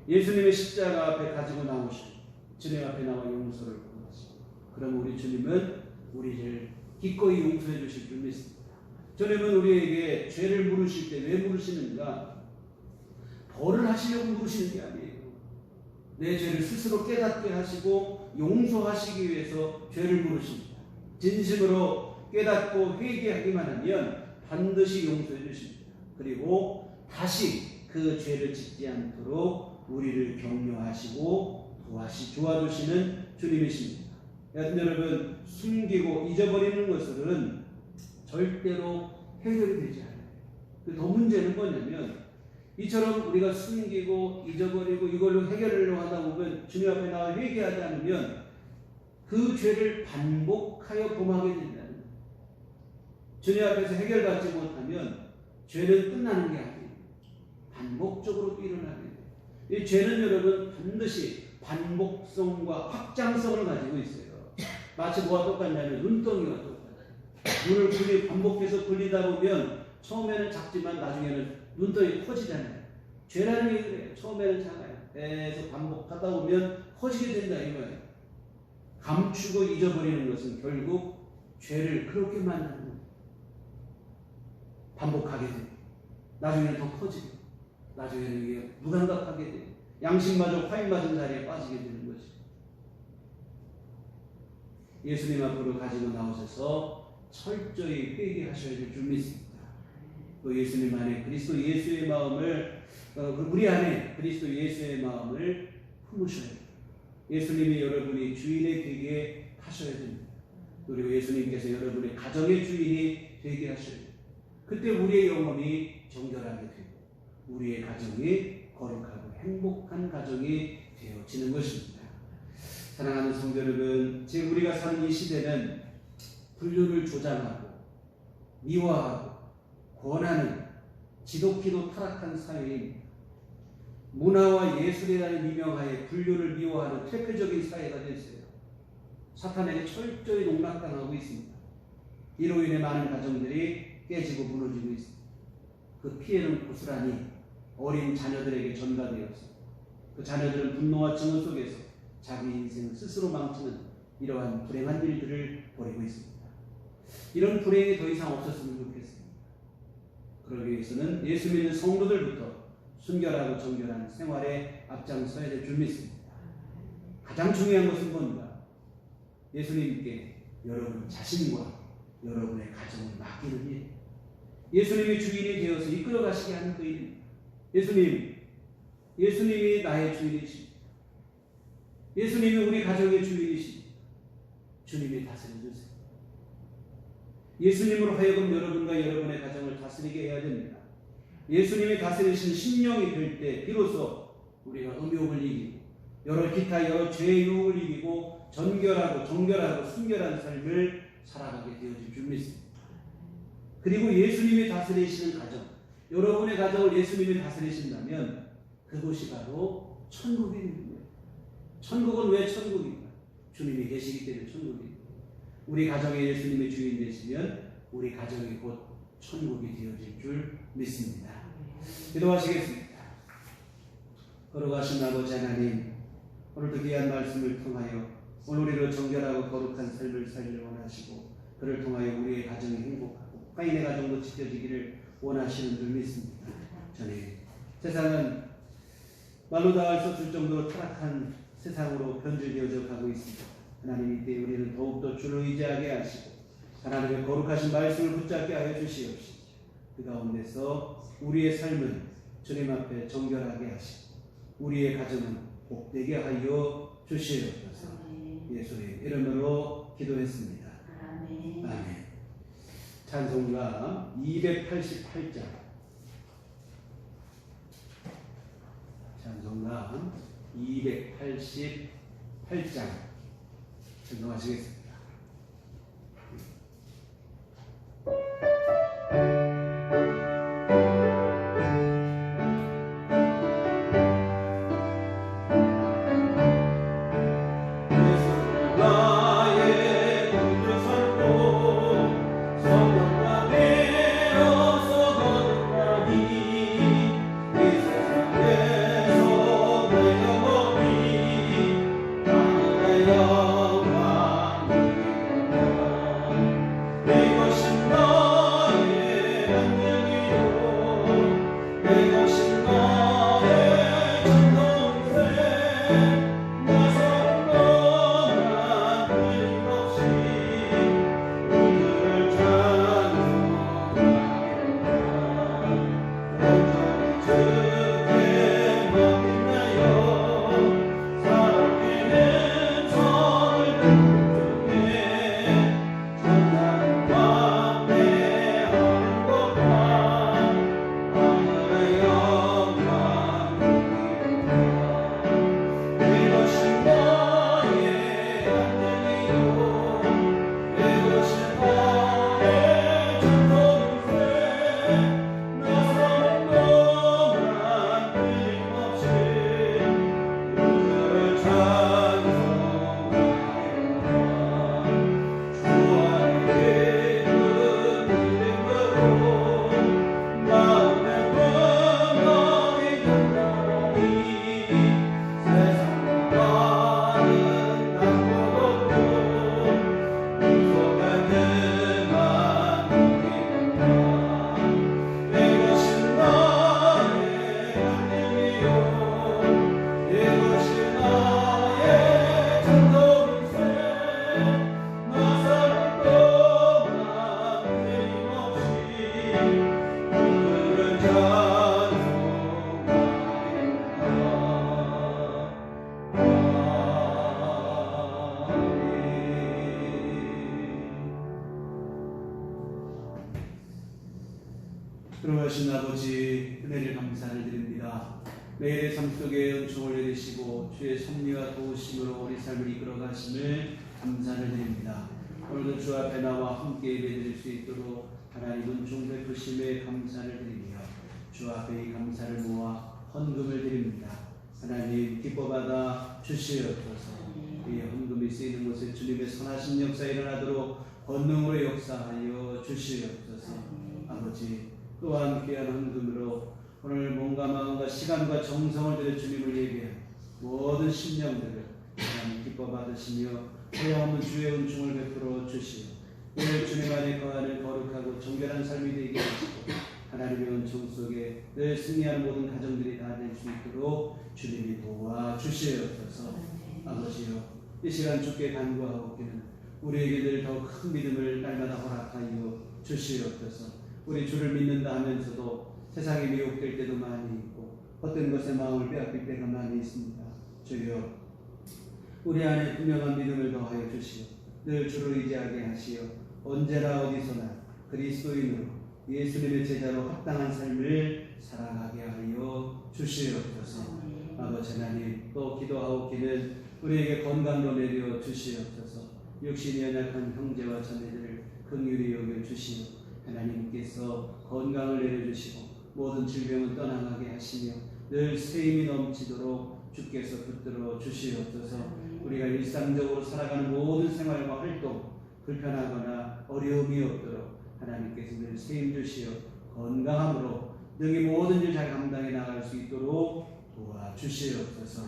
예수님의 십자가 앞에 가지고 나오시고 주님 앞에 나와 용서를 구하시고 그럼 우리 주님은 우리를 기꺼이 용서해 주실 줄 믿습니다. 주님은 우리에게 죄를 물으실 때 왜 물으시는가? 벌을 하시려고 물으시는 게 아니에요. 내 죄를 스스로 깨닫게 하시고 용서하시기 위해서 죄를 물으십니다. 진심으로 깨닫고 회개하기만 하면 반드시 용서해 주십니다. 그리고 다시 그 죄를 짓지 않도록 우리를 격려하시고 도와주시는 주님이십니다. 여러분 숨기고 잊어버리는 것은 절대로 해결이 되지 않아요. 더 문제는 뭐냐면 이처럼 우리가 숨기고 잊어버리고 이걸로 해결하려고 하다 보면 주님 앞에 나와 회개하지 않으면 그 죄를 반복하여 범하게 된다는 거예요. 주님 앞에서 해결받지 못하면 죄는 끝나는 게 아니에요. 반복적으로 또 일어나게 돼요. 이 죄는 여러분 반드시 반복성과 확장성을 가지고 있어요. 마치 뭐와 똑같냐면 눈덩이와 똑같아요. 눈을 반복해서 굴리다 보면 처음에는 작지만 나중에는 눈덩이 커지잖아요. 죄라는 게 그래요. 처음에는 작아요. 계속 반복하다 보면 커지게 된다 이거예요. 감추고 잊어버리는 것은 결국 죄를 그렇게 만드는 거예요. 반복하게 돼요. 나중에는 더 커지고 나중에는 이게 무감각하게 돼요. 양심마저 화인 맞은 자리에 빠지게 되는 것이죠. 예수님 앞으로 가지고 나오셔서 철저히 회개하셔야 될 줄 믿습니다. 또 예수님 안에 그리스도 예수의 마음을 우리 안에 그리스도 예수의 마음을 품으셔야 돼요. 예수님이 여러분이 주인이 되게 하셔야 됩니다. 그리고 예수님께서 여러분의 가정의 주인이 되게 하셔야 돼요. 그때 우리의 영혼이 정결하게 되고 우리의 가정이 거룩하고 행복한 가정이 되어지는 것입니다. 사랑하는 성도 여러분, 지금 우리가 사는 이 시대는 분류를 조장하고 미화하고 권하는 지독히도 타락한 사회입니다. 문화와 예술이라는 미명하에 분류를 미화하는 대표적인 사회가 됐어요. 사탄에게 철저히 농락당하고 있습니다. 이로 인해 많은 가정들이 깨지고 무너지고 있습니다. 그 피해는 고스란히 어린 자녀들에게 전가되었습니다. 그 자녀들은 분노와 증오 속에서 자기 인생을 스스로 망치는 이러한 불행한 일들을 벌이고 있습니다. 이런 불행이 더 이상 없었으면 좋겠습니다. 그러기 위해서는 예수 믿는 성도들부터 순결하고 정결한 생활에 앞장서야 될 줄 믿습니다. 가장 중요한 것은 뭔가? 예수님께 여러분 자신과 여러분의 가정을 맡기는 일. 예수님이 주인이 되어서 이끌어 가시게 하는 그 일입니다. 예수님, 예수님이 나의 주인이십니다. 예수님이 우리 가정의 주인이십니다. 주님이 다스려주세요. 예수님으로 하여금 여러분과 여러분의 가정을 다스리게 해야 됩니다. 예수님이 다스리신 심령이 될 때 비로소 우리가 음욕을 이기고 여러 죄의 유혹을 이기고 정결하고 순결한 삶을 살아가게 되어질 줄 믿습니다. 그리고 예수님이 다스리시는 가정, 여러분의 가정을 예수님이 다스리신다면 그곳이 바로 천국입니다. 천국은 왜 천국입니까? 주님이 계시기 때문에 천국입니다. 우리 가정에 예수님의 주인 되시면 우리 가정이 곧 천국이 되어질 줄 믿습니다. 기도하시겠습니다. 걸어가신 아버지 하나님, 오늘도 귀한 말씀을 통하여 오늘 우리로 정결하고 거룩한 삶을 살기를 원하시고 그를 통하여 우리의 가정이 행복하고 가인의 가정도 지켜지기를 원하시는 줄 믿습니다. 전에 세상은 말로 다 할 수 없을 정도로 타락한 세상으로 변질되어져 가고 있습니다. 하나님, 이때 우리는 더욱더 주를 의지하게 하시고 하나님의 거룩하신 말씀을 붙잡게 하여 주시옵시고 그 가운데서 우리의 삶은 주님 앞에 정결하게 하시고 우리의 가정은 복되게 하여 주시옵소서. 예수의 이름으로 기도했습니다. 아멘. 찬송가 288장. 찬송가 288장 찬송하시겠습니다. 그러하신 아버지, 은혜를 감사를 드립니다. 매일의 삶 속에 은총을 내리시고 주의 섭리와 도우심으로 우리 삶을 이끌어 가심을 감사를 드립니다. 오늘도 주 앞에 나와 함께 예배드릴 수 있도록 하나님 은총 베푸심에 감사를 드리며 주 앞에 이 감사를 모아 헌금을 드립니다. 하나님 기뻐받아 주시옵소서. 이 헌금이 쓰이는 곳에 주님의 선하신 역사 일어나도록 권능으로 역사하여 주시옵소서. 아버지, 또한 귀한 헌금으로 오늘 몸과 마음과 시간과 정성을 들여 주님을 예배하는 모든 심령들을 하나님 기뻐 받으시며 소용없는 주의 은총을 베풀어 주시오. 오늘 주님 안에 거하는 거룩하고 정결한 삶이 되게 하시고 하나님의 은총 속에 늘 승리하는 모든 가정들이 다 될 수 있도록 주님이 도와 주시옵소서. 아버지여, 이 시간 주께 간구하옵기는 우리에게 늘 더 큰 믿음을 날마다 허락하여 주시옵소서. 우리 주를 믿는다 하면서도 세상에 미혹될 때도 많이 있고 헛된 것에 마음을 빼앗길 때가 많이 있습니다. 주여, 우리 안에 분명한 믿음을 더하여 주시오. 늘 주를 의지하게 하시어 언제나 어디서나 그리스도인으로 예수님의 제자로 합당한 삶을 살아가게 하여 주시옵소서. 아버지 하나님, 또 기도하옵기는 우리에게 건강도 내려 주시옵소서. 육신이 연약한 형제와 자매들을 긍휼히 여겨 주시오. 하나님께서 건강을 내려주시고 모든 질병은 떠나가게 하시며 늘 쇠임이 넘치도록 주께서 붙들어 주시옵소서. 우리가 일상적으로 살아가는 모든 생활과 활동 불편하거나 어려움이 없도록 하나님께서 늘 쇠임 주시어 건강함으로 능히 모든 일 잘 감당해 나갈 수 있도록 도와주시옵소서.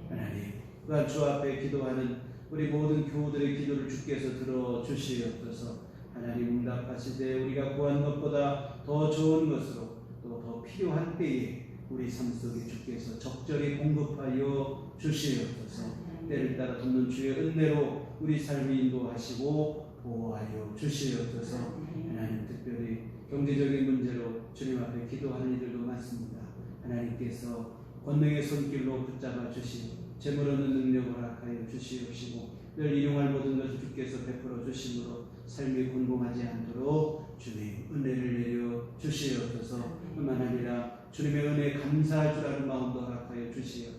하나님, 또한 주 앞에 기도하는 우리 모든 교우들의 기도를 주께서 들어주시옵소서. 하나님, 응답하시되 우리가 구한 것보다 더 좋은 것으로 또 더 필요한 때에 우리 삶 속에 주께서 적절히 공급하여 주시옵소서. 때를 따라 돕는 주의 은혜로 우리 삶을 인도하시고 보호하여 주시옵소서. 하나님, 특별히 경제적인 문제로 주님 앞에 기도하는 이들도 많습니다. 하나님께서 권능의 손길로 붙잡아 주시고 재물 얻는 능력을 허락하여 주시옵시고 늘 일용할 모든 것을 주께서 베풀어 주심으로 삶이 곤궁하지 않도록 주님 은혜를 내려 주시옵소서. 뿐만 아니라 주님의 은혜에 감사할 줄 아는 마음도 허락하여 주시어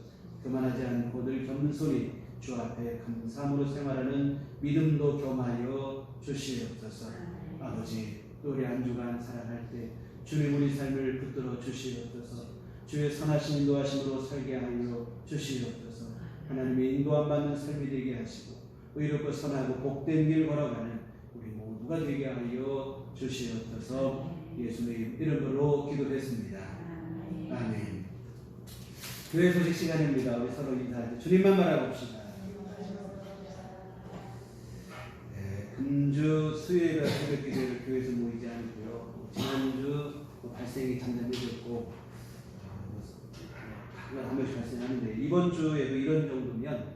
그만하지 않고 늘 겸손히 주 앞에 감사함으로 생활하는 믿음도 겸하여 주시옵소서. 아버지, 또 우리 한 주간 살아갈 때 주님 우리 삶을 붙들어 주시옵소서. 주의 선하신 인도하심으로 살게 하여 주시옵소서. 하나님의 인도함 받는 삶이 되게 하시고 의롭고 선하고 복된 길 걸어가는 우리 모두가 되게 하여 주시옵소서. 예수의 이름으로 기도했습니다. 아멘. 교회 소식 시간입니다. 우리 서로 인사하죠. 주님만 바라봅시다. 금주 수요일 새벽 기도를 교회에서 모이지 않고요. 지난주 발생이 잠잠 늦었고 한 번씩 발생하는데 이번 주에도 이런 정도면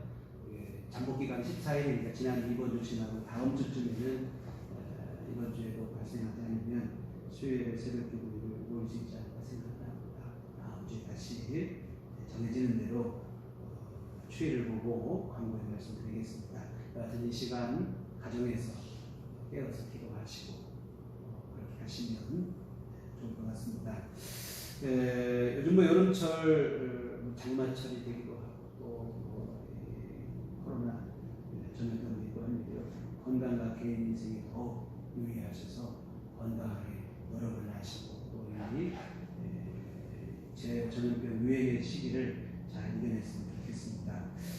잠복기간 14일이니까 지난 이번 주 지나고 다음 주쯤에는 이번 주에도 발생하지 않으면 수요일에 새벽 기도를 모일 수 있지 않을까 생각합니다. 다음 주에 다시 정해지는 대로 추이를 보고 광고에 말씀드리겠습니다. 여하튼 이 시간 가정에서 깨어서 기도하시고 그렇게 하시면 좋을 것 같습니다. 요즘 여름철 장마철이 되기도 하고 또 코로나 전염 때문이기도 합니다. 건강과 개인 인생에 더 유의하셔서 건강하게 노력을 하시고 또 이 전염병 유행의 시기를 잘 이겨냈으면 좋겠습니다.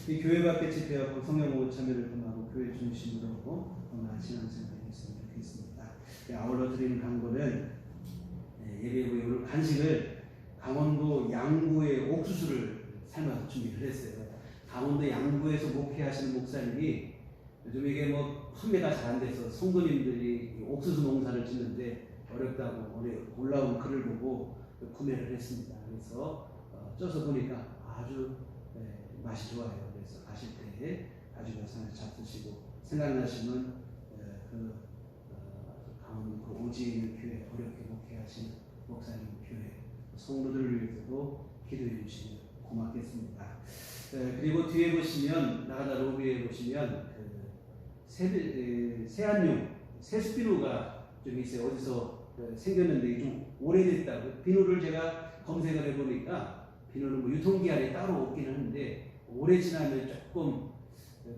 이 교회 밖에 집회하고 성령으로 참여를 통하고 교회 중심으로 건강한 신앙생활을 했으면 좋겠습니다. 아울러 드리는 광고는 예배 후에 오늘 간식을 강원도 양구의 옥수수를 삶아서 준비를 했어요. 강원도 양구에서 목회하시는 목사님이 요즘 이게 판매가 잘 안 돼서 성도님들이 옥수수 농사를 짓는데 어렵다고 올라온 글을 보고 구매를 했습니다. 그래서 쪄서 보니까 아주 맛이 좋아요. 그래서 가실 때 가지고서 잡수시고 생각나시면 강원도 오지에 있는 교회 어렵게 목회하시는 목사님 교회 성도들을 위해서도 기도해 주시면 고맙겠습니다. 그리고 뒤에 보시면 나가다 로비에 보시면 새안용 새스피노가 좀 있어요. 어디서 생겼는데 좀 오래됐다고. 비누를 제가 검색을 해보니까 비누는 유통기한이 따로 없긴 하는데 오래 지나면 조금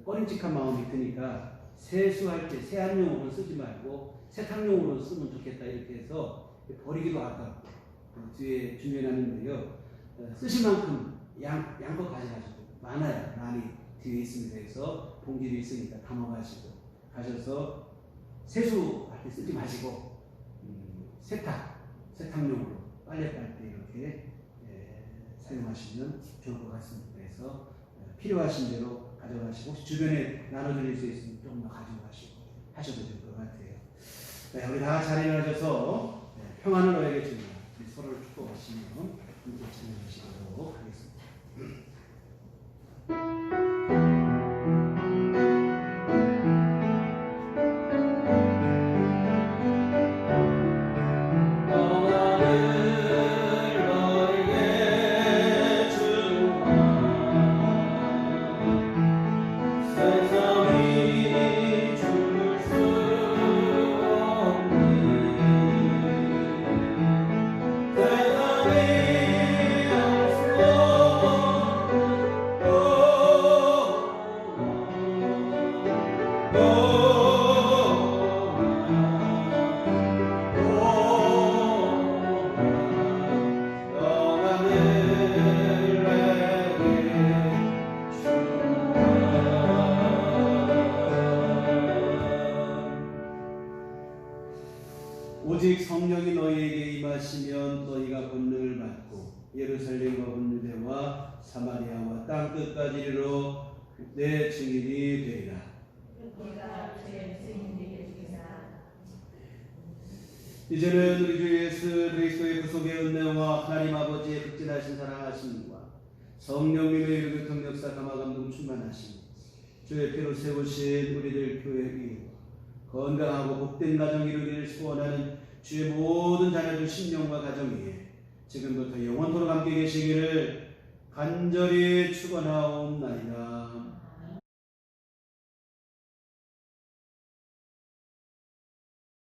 꺼림칙한 마음이 드니까 세수할 때 새안용으로 쓰지 말고 세탁용으로 쓰면 좋겠다 이렇게 해서 버리기도 아깝고 뒤에 준비해놨는데요. 쓰실 만큼 양껏 가져가시고 많아요. 많이 뒤에 있습니다. 그래서 봉지도 있으니까 담아가시고 가셔서 세수할 때 쓰지 마시고 세탁용으로 빨래 때 이렇게 사용하시면 좋을 것 같습니다. 그래서 필요하신 대로 가져가시고 혹시 주변에 나눠드릴 수 있으면 조금 더 가져가시고 하셔도 될 것 같아요. 우리 다 잘 일어나셔서 평안을 너에게 주며 서로를 축복하시며 함께 찬양하시도록 하겠습니다. 평안을 너에게 너희에게 임하시면 너희가 권능을 받고 예루살렘과 온 유대와 사마리아와 땅 끝까지 이르러 내 증인이 되리라. 그가 주의 증인이 되리라. 이제는 우리 주 예수 그리스도의 구속의 은혜와 하나님 아버지의 극진하신 사랑하심과 성령님의 이르고 통역사 감화 감동 충만하심 주의 피로 세우신 우리들 교회 위에 건강하고 복된 가정 이루기를 소원하는 주의 모든 자녀들 심령과 가정 위에 지금부터 영원토록 함께 계시기를 간절히 축원하옵나이다.